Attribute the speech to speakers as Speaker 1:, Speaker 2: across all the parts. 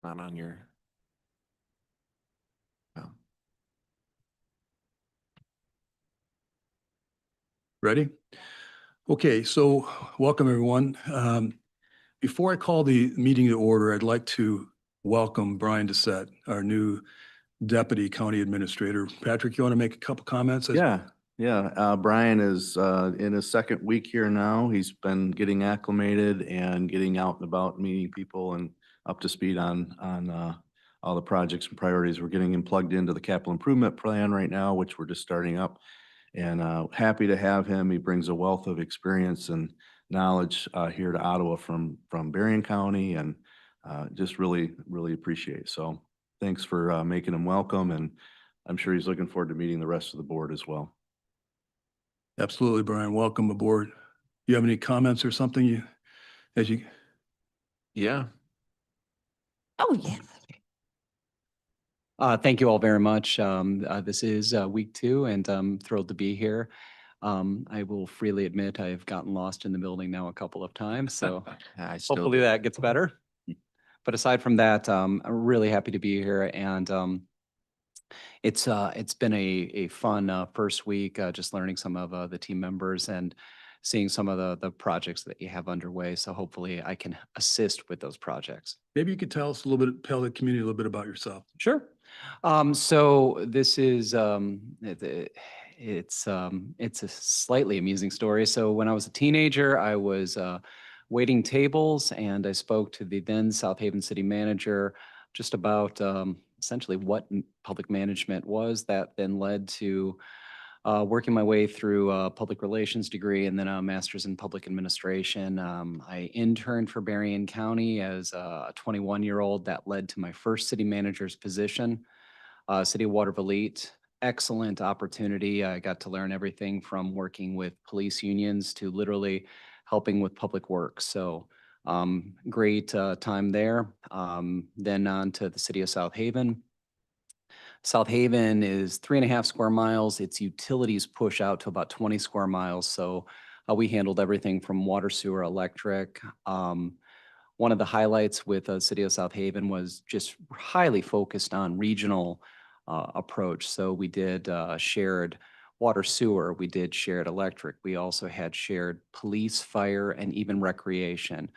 Speaker 1: Not on your. Oh.
Speaker 2: Ready? Okay, so welcome everyone. Before I call the meeting to order, I'd like to welcome Brian Doucette, our new Deputy County Administrator. Patrick, you want to make a couple comments?
Speaker 3: Yeah. Brian is in his second week here now. He's been getting acclimated and getting out and about, meeting people and up to speed on all the projects and priorities. We're getting him plugged into the capital improvement plan right now, which we're just starting up. And happy to have him. He brings a wealth of experience and knowledge here to Ottawa from Berrien County, and just really appreciate. So thanks for making him welcome, and I'm sure he's looking forward to meeting the rest of the board as well.
Speaker 2: Absolutely, Brian. Welcome aboard. You have any comments or something
Speaker 1: Yeah.
Speaker 4: Oh, yeah.
Speaker 5: Thank you all very much. This is week 2, and I'm thrilled to be here. I will freely admit I've gotten lost in the building now a couple of times, so hopefully that gets better. But aside from that, I'm really happy to be here, and it's been a fun first week, just learning some of the team members and seeing some of the projects that you have underway. So hopefully I can assist with those projects.
Speaker 2: Maybe you could tell us a little bit, tell the community a little bit about yourself.
Speaker 5: Sure. So this is it's a slightly amusing story. So when I was a teenager, I was waiting tables, and I spoke to the then South Haven city manager just about essentially what public management was. That then led to working my way through a public relations degree and then a master's in public administration. I interned for Berrien County as a 21-year-old. That led to my first city manager's position, City of Waterville. Excellent opportunity. I got to learn everything from working with police unions to literally helping with public works. So great time there. Then on to the city of South Haven. South Haven is 3.5 square miles. Its utilities push out to about 20 square miles. So we handled everything from water, sewer, electric. One of the highlights with the city of South Haven was just highly focused on regional approach. So we did shared water, sewer. We did shared electric. We also had shared police, fire, and even recreation.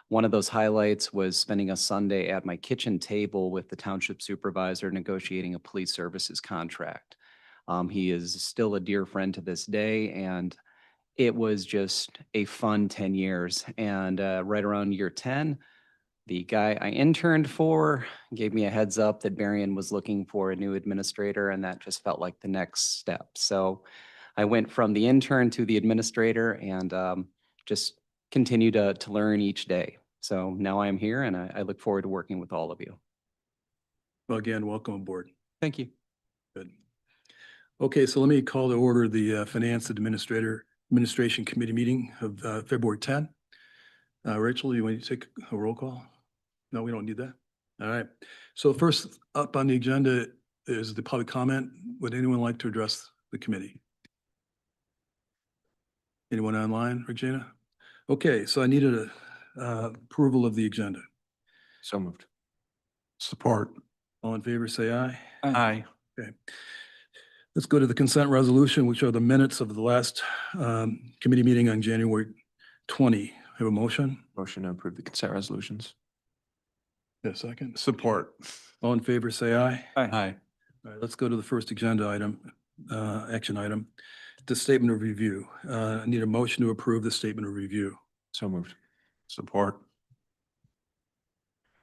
Speaker 5: One of those highlights was spending a Sunday at my kitchen table with the township supervisor negotiating a police services contract. He is still a dear friend to this day, and it was just a fun 10 years. And right around year 10, the guy I interned for gave me a heads up that Berrien was looking for a new administrator, and that just felt like the next step. So I went from the intern to the administrator, and just continue to learn each day. So now I'm here, and I look forward to working with all of you.
Speaker 2: Well, again, welcome aboard.
Speaker 5: Thank you.
Speaker 2: Good. Okay, so let me call to order the Finance Administration Committee meeting of February 10. Rachel, do you want to take a roll call? No, we don't need that. All right. So first up on the agenda is the public comment. Would anyone like to address the committee? Anyone online, Regina? Okay, so I needed approval of the agenda.
Speaker 1: So moved.
Speaker 2: Support. All in favor, say aye.
Speaker 1: Aye.
Speaker 2: Okay. Let's go to the consent resolution, which are the minutes of the last committee meeting on January 20. Have a motion?
Speaker 1: Motion to approve the consent resolutions.
Speaker 2: A second.
Speaker 1: Support.
Speaker 2: All in favor, say aye.
Speaker 1: Aye.
Speaker 2: All right, let's go to the first agenda item, action item, the statement of review. I need a motion to approve the statement of review.
Speaker 1: So moved. Support.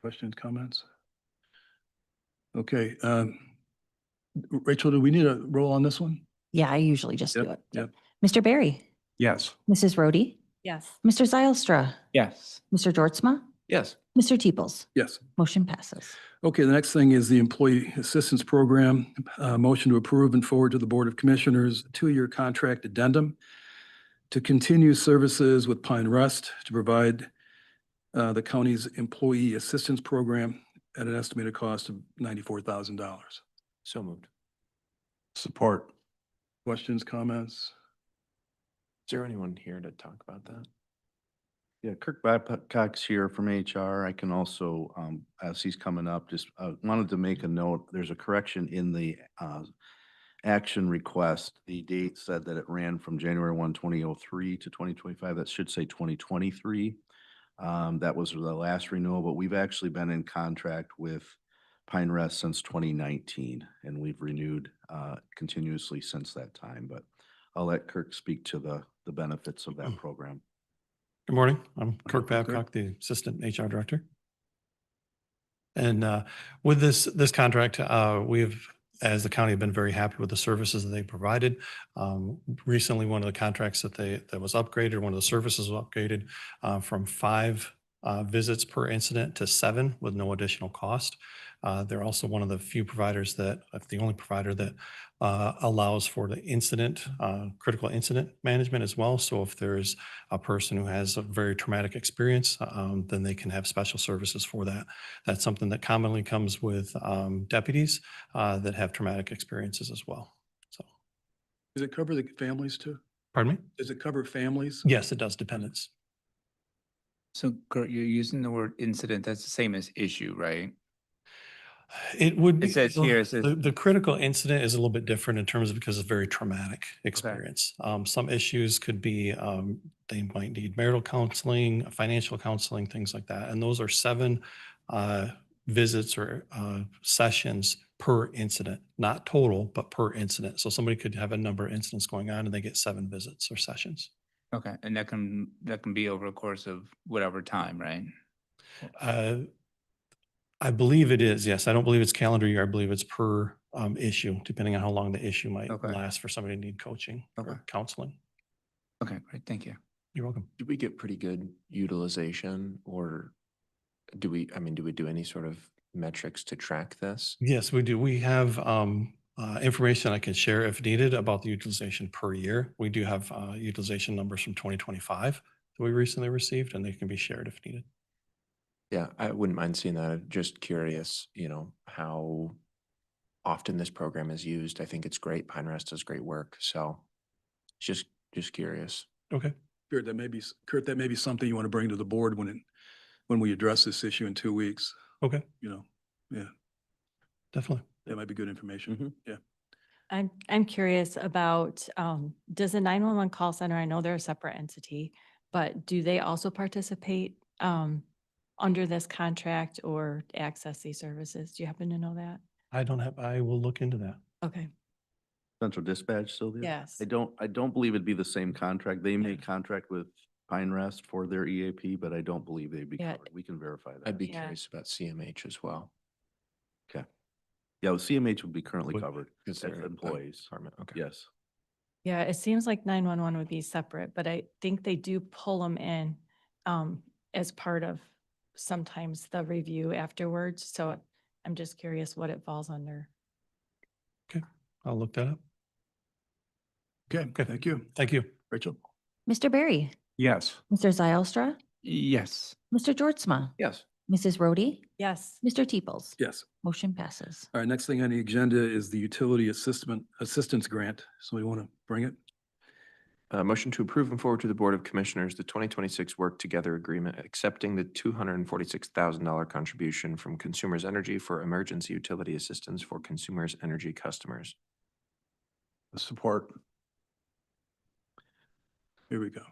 Speaker 2: Questions, comments? Okay. Rachel, do we need a roll on this one?
Speaker 4: Yeah, I usually just do
Speaker 2: Yep,
Speaker 4: it.
Speaker 2: yep.
Speaker 4: Mr. Barry,
Speaker 1: Yes.
Speaker 4: Mrs. Rhodey,
Speaker 6: Yes.
Speaker 4: Mr. Zylstra,
Speaker 1: Yes.
Speaker 4: Mr. Georgezma,
Speaker 1: Yes.
Speaker 4: Mr. Teeples.
Speaker 2: Yes.
Speaker 4: Motion passes.
Speaker 2: Okay, the next thing is the Employee Assistance Program. Motion to approve and forward to the Board of Commissioners, 2-year contract addendum to continue services with Pine Rest to provide the county's Employee Assistance Program at an estimated cost of $94,000.
Speaker 1: So moved. Support.
Speaker 2: Questions, comments?
Speaker 1: Is there anyone here to talk about that?
Speaker 3: Yeah, Kirk Babcock's here from HR. I can also, as he's coming up, just wanted to make a note. There's a correction in the action request. The date said that it ran from January 1, 2003 to 2025. That should say 2023. That was the last renewal, but we've actually been in contract with Pine Rest since 2019, and we've renewed continuously since that time. But I'll let Kirk speak to the benefits of that program.
Speaker 6: Good morning. I'm Kirk
Speaker 2: Kirk.
Speaker 6: Babcock, the Assistant HR Director. And with this contract, we've, as the county, have been very happy with the services that they provided. Recently, one of the contracts that was upgraded, one of the services was upgraded from 5 visits per incident to 7 with no additional cost. They're also one of the few providers that, if the only provider that allows for the incident, critical incident management as well. So if there's a person who has a very traumatic experience, then they can have special services for that. That's something that commonly comes with deputies that have traumatic experiences as well. So,
Speaker 2: Does it cover the families too?
Speaker 6: pardon me?
Speaker 2: Does it cover families?
Speaker 6: Yes, it does, dependents.
Speaker 7: So Kurt, you're using the word incident, that's the same as issue, right?
Speaker 6: It would be.
Speaker 7: It says here, it says-
Speaker 6: The critical incident is a little bit different in terms of because it's a very traumatic experience. Some issues could be, they might need marital counseling, financial counseling, things like that. And those are 7 visits or sessions per incident, not total, but per incident. So somebody could have a number of incidents going on and they get 7 visits or sessions.
Speaker 7: Okay, and that can be over a course of whatever time, right?
Speaker 6: I believe it is, yes. I don't believe it's calendar year. I believe it's per issue, depending on how long the issue might
Speaker 7: Okay.
Speaker 6: last for somebody to need coaching
Speaker 7: Okay.
Speaker 6: or counseling.
Speaker 7: Okay, great, thank you.
Speaker 6: You're welcome.
Speaker 1: Do we get pretty good utilization, or do we do any sort of metrics to track this?
Speaker 6: Yes, we do. We have information I can share if needed about the utilization per year. We do have utilization numbers from 2025 that we recently received, and they can be shared if needed.
Speaker 1: Yeah, I wouldn't mind seeing that. I'm just curious, how often this program is used. I think it's great. Pine Rest does great work. So just curious.
Speaker 6: Okay,
Speaker 2: Kurt, that may be something you want to bring to the board when we address this issue in 2 weeks.
Speaker 6: okay,
Speaker 2: Yeah,
Speaker 6: definitely.
Speaker 2: that might be good information. Yeah.
Speaker 8: I'm curious about, does the 911 call center, I know they're a separate entity, but do they also participate under this contract or access these services? Do you happen to know that?
Speaker 6: I will look into that.
Speaker 8: Okay,
Speaker 3: Central Dispatch, Sylvia?
Speaker 8: yes.
Speaker 3: I don't believe it'd be the same contract. They may contract with Pine Rest for their EAP, but I don't believe they'd be
Speaker 8: Yeah.
Speaker 3: covered. We can verify that.
Speaker 1: I'd be
Speaker 8: Yeah.
Speaker 1: curious about CMH as well.
Speaker 3: Okay. Yeah, well, CMH would be currently
Speaker 6: Would-
Speaker 3: covered.
Speaker 1: Because
Speaker 3: That's
Speaker 1: they're a
Speaker 3: employees.
Speaker 1: department. Okay.
Speaker 3: Yes.
Speaker 8: Yeah, it seems like 911 would be separate, but I think they do pull them in as part of sometimes the review afterwards. So I'm just curious what it falls under.
Speaker 6: I'll look that up.
Speaker 2: Okay, thank you.
Speaker 6: Thank you.
Speaker 2: Rachel?
Speaker 4: Mr. Barry,
Speaker 7: Yes.
Speaker 4: Mr. Zylstra,
Speaker 7: Yes.
Speaker 4: Mr. Georgezma,
Speaker 1: Yes.
Speaker 4: Mrs. Rhodey,
Speaker 8: Yes.
Speaker 4: Mr. Teeples.
Speaker 2: Yes.
Speaker 4: Motion passes.
Speaker 2: All right, next thing on the agenda is the utility assistance grant. Somebody want to bring it?
Speaker 1: Motion to approve and forward to the Board of Commissioners the 2026 Work Together Agreement, accepting the $246,000 contribution from Consumers Energy for emergency utility assistance for Consumers Energy customers. Support.
Speaker 2: Here we go.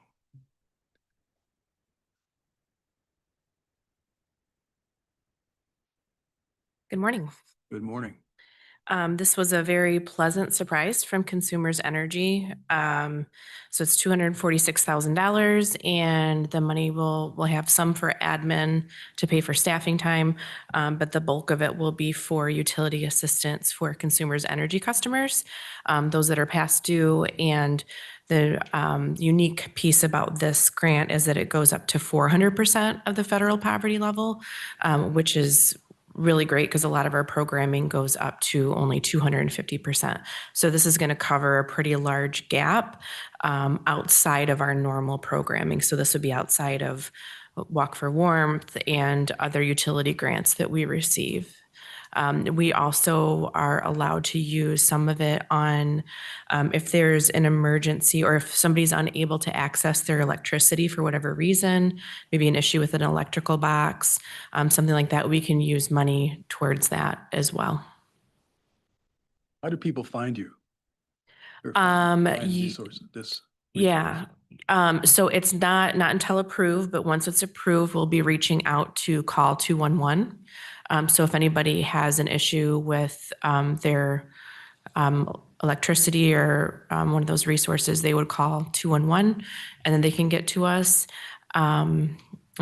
Speaker 9: Good morning.
Speaker 2: Good morning.
Speaker 9: This was a very pleasant surprise from Consumers Energy. So it's $246,000, and the money we'll have some for admin to pay for staffing time, but the bulk of it will be for utility assistance for Consumers Energy customers, those that are past due. And the unique piece about this grant is that it goes up to 400% of the federal poverty level, which is really great because a lot of our programming goes up to only 250%. So this is going to cover a pretty large gap outside of our normal programming. So this would be outside of Walk for Warmth and other utility grants that we receive. We also are allowed to use some of it on if there's an emergency or if somebody's unable to access their electricity for whatever reason, maybe an issue with an electrical box, something like that, we can use money towards that as well.
Speaker 2: How do people find you? Or
Speaker 9: Um,
Speaker 2: find
Speaker 9: you-
Speaker 2: resources, this
Speaker 9: Yeah. So it's not until approved, but once it's approved, we'll be reaching out to call 211. So if anybody has an issue with their electricity or one of those resources, they would call 211 and then they can get to us. I'm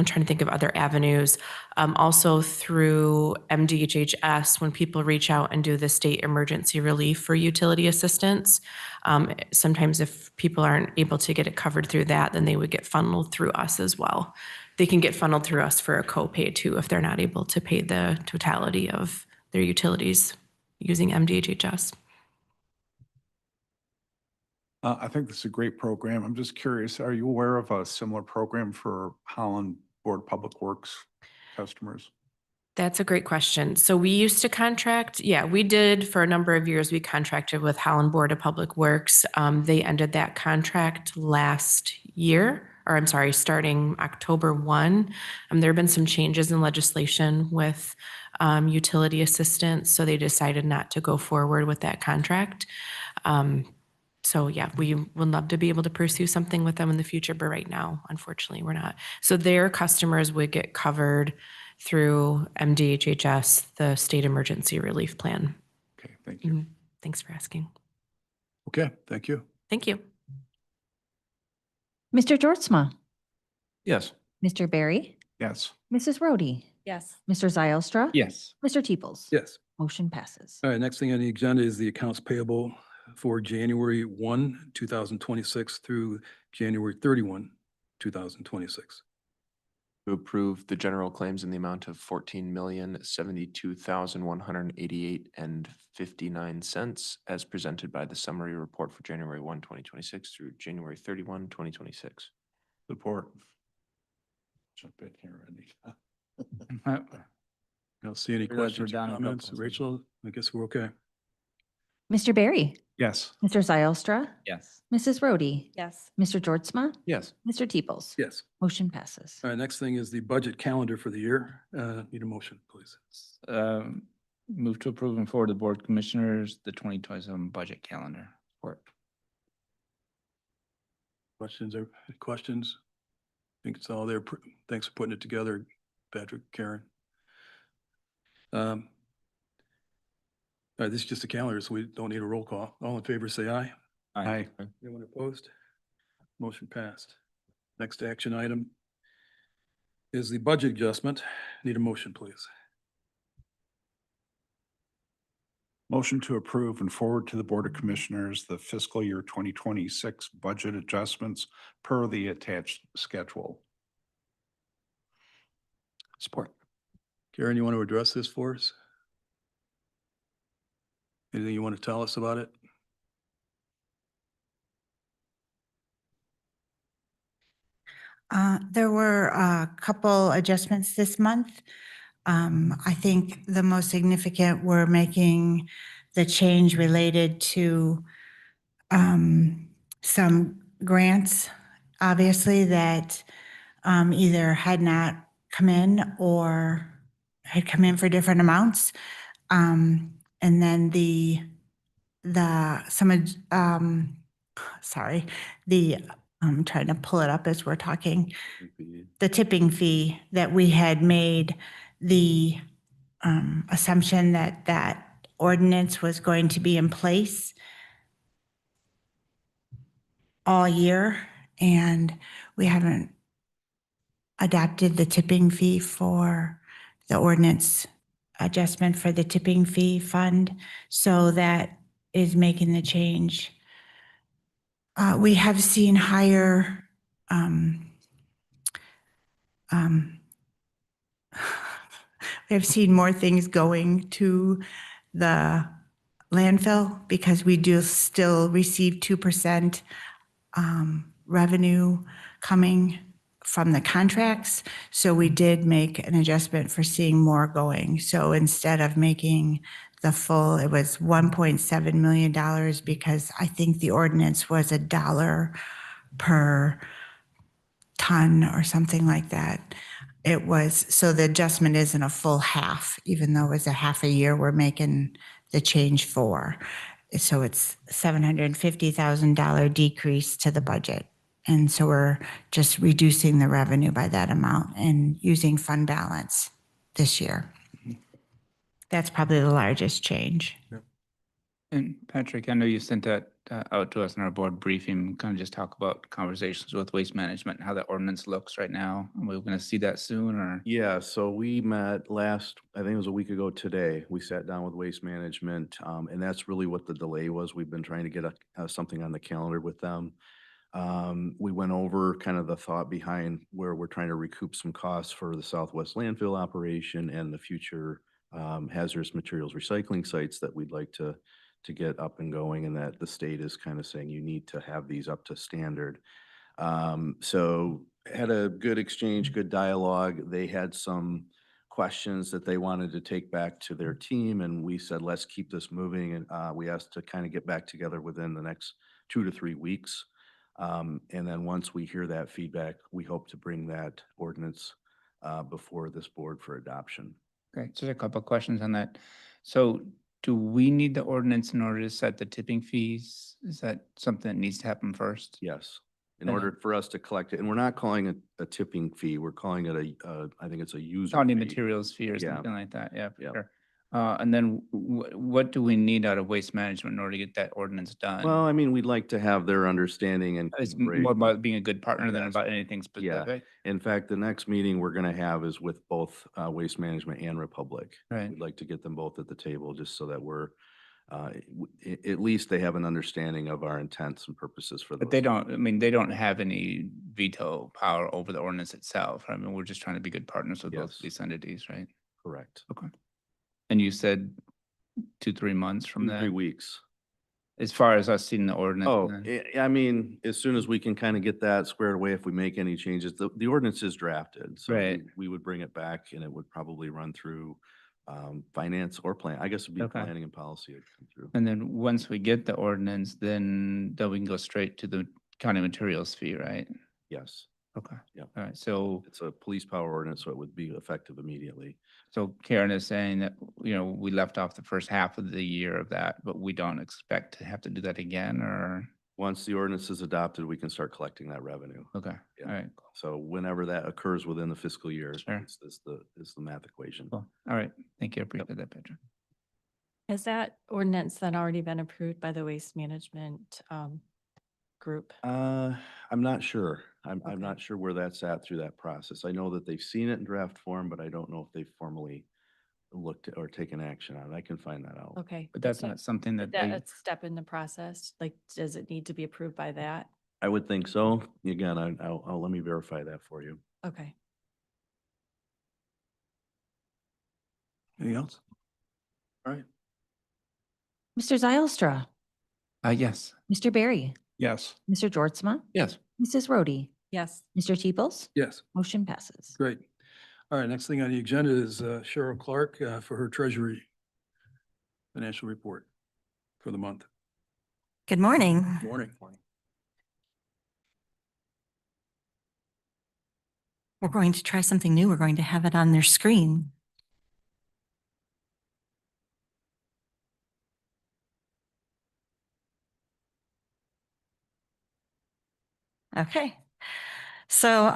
Speaker 9: trying to think of other avenues. Also through MDHHS, when people reach out and do the state emergency relief for utility assistance, sometimes if people aren't able to get it covered through that, then they would get funneled through us as well. They can get funneled through us for a copay too if they're not able to pay the totality of their utilities using MDHHS.
Speaker 10: I think this is a great program. I'm just curious, are you aware of a similar program for Holland Board of Public Works customers?
Speaker 9: That's a great question. So we used to contract, we did for a number of years. We contracted with Holland Board of Public Works. They ended that contract last year, or I'm sorry, starting October 1. There have been some changes in legislation with utility assistance, so they decided not to go forward with that contract. So yeah, we would love to be able to pursue something with them in the future, but right now, unfortunately, we're not. So their customers would get covered through MDHHS, the State Emergency Relief Plan.
Speaker 10: Okay, thank you.
Speaker 9: Thanks for asking.
Speaker 2: Okay, thank you.
Speaker 9: Thank you.
Speaker 4: Mr. Georgezma,
Speaker 1: Yes.
Speaker 4: Mr. Barry,
Speaker 10: Yes.
Speaker 4: Mrs. Rhodey,
Speaker 8: Yes.
Speaker 4: Mr. Zylstra.
Speaker 7: Yes.
Speaker 4: Mr. Teeples.
Speaker 2: Yes.
Speaker 4: Motion passes.
Speaker 2: All right, next thing on the agenda is the accounts payable for January 1, 2026 through January 31, 2026.
Speaker 1: To approve the general claims in the amount of 14,072,188.59 as presented by the summary report for January 1, 2026 through January 31, 2026.
Speaker 10: Support. Jump in here, Randy.
Speaker 2: I don't see any
Speaker 7: Realize we're
Speaker 2: questions or
Speaker 7: down a couple
Speaker 2: comments.
Speaker 7: of
Speaker 2: Rachel, I guess we're okay.
Speaker 4: Mr. Barry,
Speaker 10: Yes.
Speaker 4: Mr. Zylstra,
Speaker 7: Yes.
Speaker 4: Mrs. Rhodey,
Speaker 8: Yes.
Speaker 4: Mr. Georgezma,
Speaker 1: Yes.
Speaker 4: Mr. Teeples.
Speaker 2: Yes.
Speaker 4: Motion passes.
Speaker 2: All right, next thing is the budget calendar for the year. Need a motion, please.
Speaker 7: Move to approve and forward to the Board of Commissioners the 2027 budget calendar.
Speaker 1: Support.
Speaker 2: Questions or questions? I think it's all there. Thanks for putting it together, Patrick, Karen. All right, this is just a calendar, so we don't need a roll call. All in favor, say aye.
Speaker 10: Aye.
Speaker 2: Anyone opposed? Motion passed. Next action item is the budget adjustment. Need a motion, please.
Speaker 10: Motion to approve and forward to the Board of Commissioners the fiscal year 2026 budget adjustments per the attached schedule.
Speaker 1: Support.
Speaker 2: Karen, you want to address this for us? Anything you want to tell us about it?
Speaker 11: There were a couple adjustments this month. I think the most significant were making the change related to some grants, obviously, that either had not come in or had come in for different amounts. And then I'm trying to pull it up as we're talking. The tipping fee that we had made, the assumption that that ordinance was going to be in place all year, and we haven't adopted the tipping fee for the ordinance adjustment for the tipping fee fund. So that is making the change. We have seen higher we have seen more things going to the landfill because we do still receive 2% revenue coming from the contracts. So we did make an adjustment for seeing more going. So instead of making the full, it was $1.7 million because I think the ordinance was $1 per ton or something like that. It was, so the adjustment isn't a full half, even though it was a half a year, we're making the change for. So it's $750,000 decrease to the budget. And so we're just reducing the revenue by that amount and using fund balance this year. That's probably the largest change.
Speaker 7: And Patrick, I know you sent that out to us in our board briefing, kind of just talk about conversations with waste management and how that ordinance looks right now. Are we going to see that soon or?
Speaker 3: Yeah, so we met last, I think it was a week ago today. We sat down with Waste Management, and that's really what the delay was. We've been trying to get something on the calendar with them. We went over kind of the thought behind where we're trying to recoup some costs for the Southwest landfill operation and the future hazardous materials recycling sites that we'd like to get up and going, and that the state is kind of saying you need to have these up to standard. So had a good exchange, good dialogue. They had some questions that they wanted to take back to their team, and we said, let's keep this moving. And we asked to kind of get back together within the next 2 to 3 weeks. And then once we hear that feedback, we hope to bring that ordinance before this board for adoption.
Speaker 7: Okay, just a couple of questions on that. So do we need the ordinance in order to set the tipping fees? Is that something that needs to happen first?
Speaker 3: Yes, in
Speaker 7: And
Speaker 3: order for us to collect it. And we're not calling it a tipping fee. We're calling it I think it's a user
Speaker 7: County
Speaker 3: fee.
Speaker 7: materials fee or
Speaker 3: Yeah.
Speaker 7: something like that, yeah, for
Speaker 3: Yep.
Speaker 7: sure. And then what do we need out of waste management in order to get that ordinance done?
Speaker 3: Well, I mean, we'd like to have their understanding and
Speaker 7: It's
Speaker 3: cooperate.
Speaker 7: more about being a good partner than
Speaker 3: Yes.
Speaker 7: about anything specific.
Speaker 3: In fact, the next meeting we're going to have is with both Waste Management and Republic.
Speaker 7: Right.
Speaker 3: We'd like to get them both at the table just so that we're, at least they have an understanding of our intents and purposes for.
Speaker 7: But they don't, I mean, they don't have any veto power over the ordinance itself. I mean, we're just trying to be good partners with both
Speaker 3: Yes.
Speaker 7: of these entities, right?
Speaker 3: Correct.
Speaker 7: Okay. And you said 2-3 months from
Speaker 3: 2, 3
Speaker 7: that,
Speaker 3: weeks.
Speaker 7: as far as us seeing the ordinance?
Speaker 3: Oh,
Speaker 7: then?
Speaker 3: I mean, as soon as we can kind of get that squared away, if we make any changes, the ordinance is drafted. So
Speaker 7: Right.
Speaker 3: we would bring it back and it would probably run through finance or plan. I guess it'd be
Speaker 7: Okay.
Speaker 3: planning and policy would come through.
Speaker 7: And then once we get the ordinance, then we can go straight to the county materials fee, right?
Speaker 3: Yes,
Speaker 7: Okay.
Speaker 3: Yep.
Speaker 7: All right, so,
Speaker 3: it's a police power ordinance, so it would be effective immediately.
Speaker 7: so Karen is saying that, we left off the first half of the year of that, but we don't expect to have to do that again, or?
Speaker 3: Once the ordinance is adopted, we can start collecting that revenue.
Speaker 7: Okay,
Speaker 3: Yeah.
Speaker 7: all right,
Speaker 3: So whenever that occurs within the fiscal year,
Speaker 7: Sure.
Speaker 3: is the math equation.
Speaker 7: cool. All right, thank you, I appreciate that, Patrick.
Speaker 8: Has that ordinance then already been approved by the waste management group?
Speaker 3: I'm not sure. I'm
Speaker 8: Okay.
Speaker 3: not sure where that's at through that process. I know that they've seen it in draft form, but I don't know if they've formally looked or taken action on it. I can find that out.
Speaker 8: Okay.
Speaker 7: But that's
Speaker 8: So
Speaker 7: not something that
Speaker 8: that
Speaker 7: they,
Speaker 8: a step in the process? Like, does it need to be approved by that?
Speaker 3: I would think so. Again, I'll let me verify that for you.
Speaker 8: Okay.
Speaker 2: Anything else?
Speaker 3: All right.
Speaker 4: Mr. Zylstra,
Speaker 7: yes.
Speaker 4: Mr. Barry,
Speaker 10: Yes.
Speaker 4: Mr. Georgezma,
Speaker 1: Yes.
Speaker 4: Mrs. Rhodey,
Speaker 8: Yes.
Speaker 4: Mr. Tebels,
Speaker 2: Yes,
Speaker 4: motion passes.
Speaker 2: great. All right, next thing on the agenda is Cheryl Clark for her treasury financial report for the month.
Speaker 12: Good morning.
Speaker 2: Morning.
Speaker 12: We're going to try something new. We're going to have it on their screen. Okay. So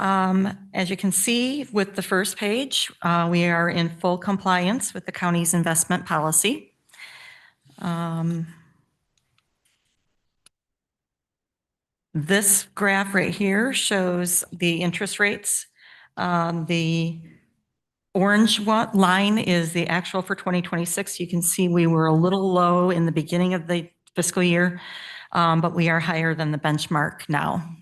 Speaker 12: as you can see with the first page, we are in full compliance with the county's investment policy. This graph right here shows the interest rates. The orange line is the actual for 2026. You can see we were a little low in the beginning of the fiscal year, but we are higher than the benchmark now.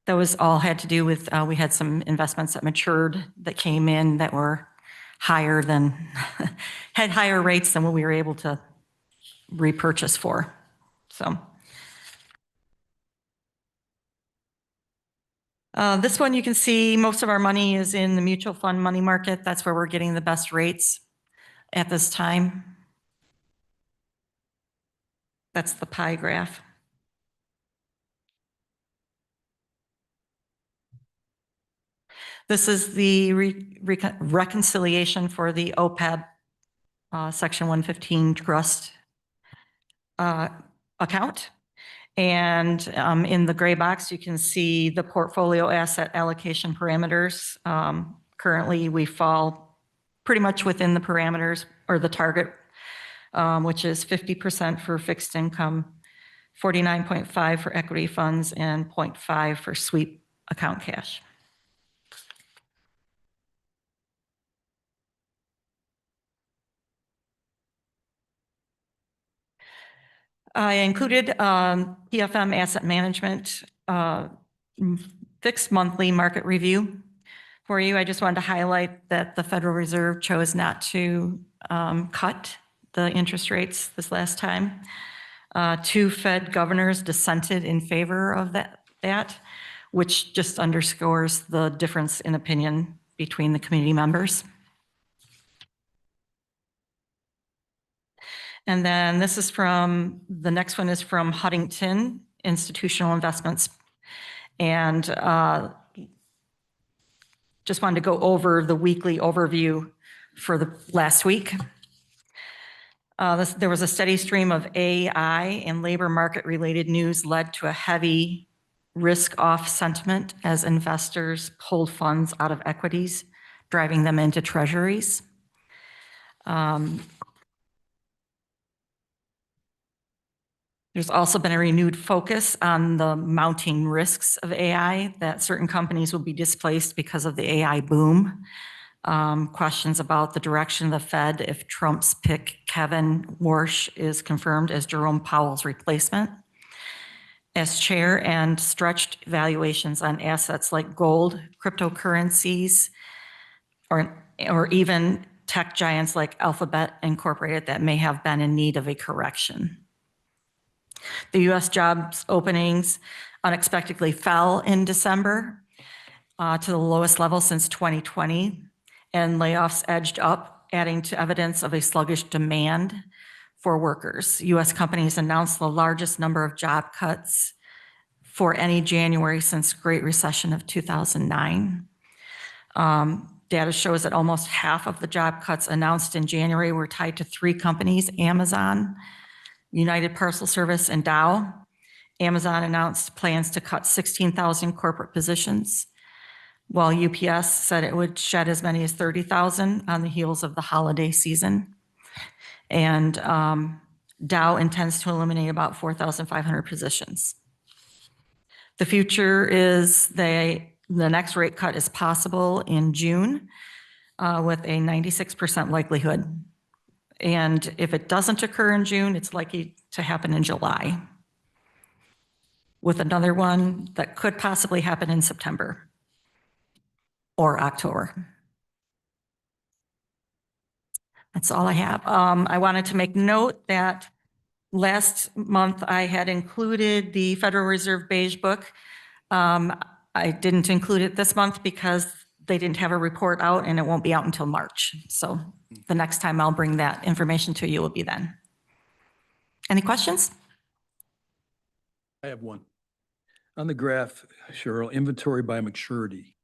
Speaker 12: Those all had to do with, we had some investments that matured that came in that were higher than, had higher rates than what we were able to repurchase for. So. This one, you can see most of our money is in the mutual fund money market. That's where we're getting the best rates at this time. That's the pie graph. This is the reconciliation for the OPEB Section 115 trust account. And in the gray box, you can see the portfolio asset allocation parameters. Currently, we fall pretty much within the parameters or the target, which is 50% for fixed income, 49.5 for equity funds, and 0.5 for sweep account cash. I included PFM Asset Management fixed monthly market review for you. I just wanted to highlight that the Federal Reserve chose not to cut the interest rates this last time. 2 Fed governors dissented in favor of that, which just underscores the difference in opinion between the committee members. And then this is from, the next one is from Huntington Institutional Investments. And just wanted to go over the weekly overview for the last week. There was a steady stream of AI and labor market related news led to a heavy risk off sentiment as investors pulled funds out of equities, driving them into treasuries. There's also been a renewed focus on the mounting risks of AI, that certain companies will be displaced because of the AI boom. Questions about the direction of the Fed if Trump's pick, Kevin Warsh, is confirmed as Jerome Powell's replacement as chair, and stretched valuations on assets like gold, cryptocurrencies, or even tech giants like Alphabet Incorporated that may have been in need of a correction. The U.S. jobs openings unexpectedly fell in December to the lowest level since 2020, and layoffs edged up, adding to evidence of a sluggish demand for workers. U.S. companies announced the largest number of job cuts for any January since Great Recession of 2009. Data shows that almost half of the job cuts announced in January were tied to 3 companies: Amazon, United Parcel Service, and Dow. Amazon announced plans to cut 16,000 corporate positions, while UPS said it would shed as many as 30,000 on the heels of the holiday season. And Dow intends to eliminate about 4,500 positions. The future is the next rate cut is possible in June with a 96% likelihood. And if it doesn't occur in June, it's likely to happen in July, with another one that could possibly happen in September or October. That's all I have. I wanted to make note that last month I had included the Federal Reserve Beige Book. I didn't include it this month because they didn't have a report out and it won't be out until March. So the next time I'll bring that information to you will be then. Any questions?
Speaker 2: I have one. On the graph, Cheryl, inventory by maturity.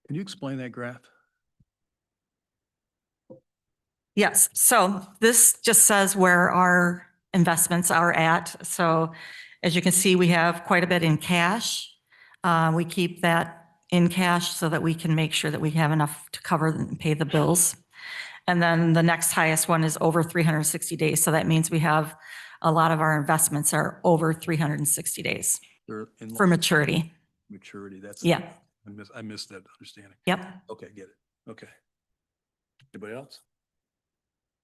Speaker 2: Can you explain that graph?
Speaker 12: Yes, so this just says where our investments are at. So as you can see, we have quite a bit in cash. We keep that in cash so that we can make sure that we have enough to cover and pay the bills. And then the next highest one is over 360 days. So that means we have a lot of our investments are over 360 days for maturity.
Speaker 2: Maturity, that's.
Speaker 12: Yeah.
Speaker 2: I missed that understanding.
Speaker 12: Yep.
Speaker 2: Okay, get it. Okay. Anybody else?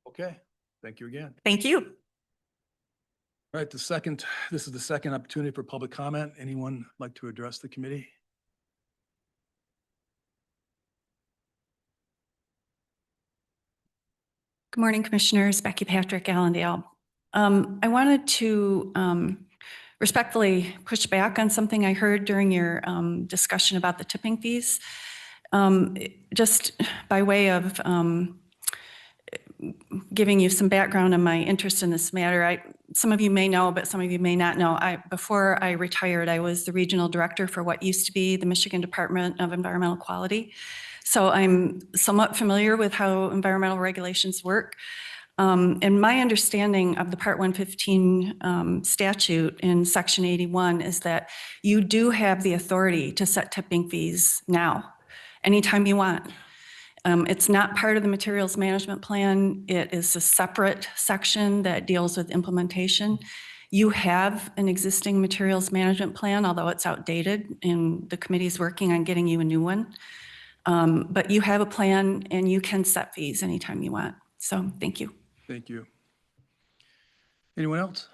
Speaker 2: Okay, thank you again.
Speaker 12: Thank you.
Speaker 2: All right, this is the second opportunity for public comment. Anyone like to address the committee?
Speaker 13: Good morning, Commissioners. Becky Patrick, Allendale. I wanted to respectfully push back on something I heard during your discussion about the tipping fees. Just by way of giving you some background on my interest in this matter, some of you may know, but some of you may not know, before I retired, I was the regional director for what used to be the Michigan Department of Environmental Quality. So I'm somewhat familiar with how environmental regulations work. And my understanding of the Part 115 statute in Section 81 is that you do have the authority to set tipping fees now, anytime you want. It's not part of the materials management plan. It is a separate section that deals with implementation. You have an existing materials management plan, although it's outdated, and the committee's working on getting you a new one. But you have a plan and you can set fees anytime you want. So thank you.
Speaker 2: Thank you. Anyone else?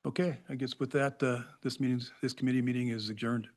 Speaker 2: Okay, I guess with that, this committee meeting is adjourned.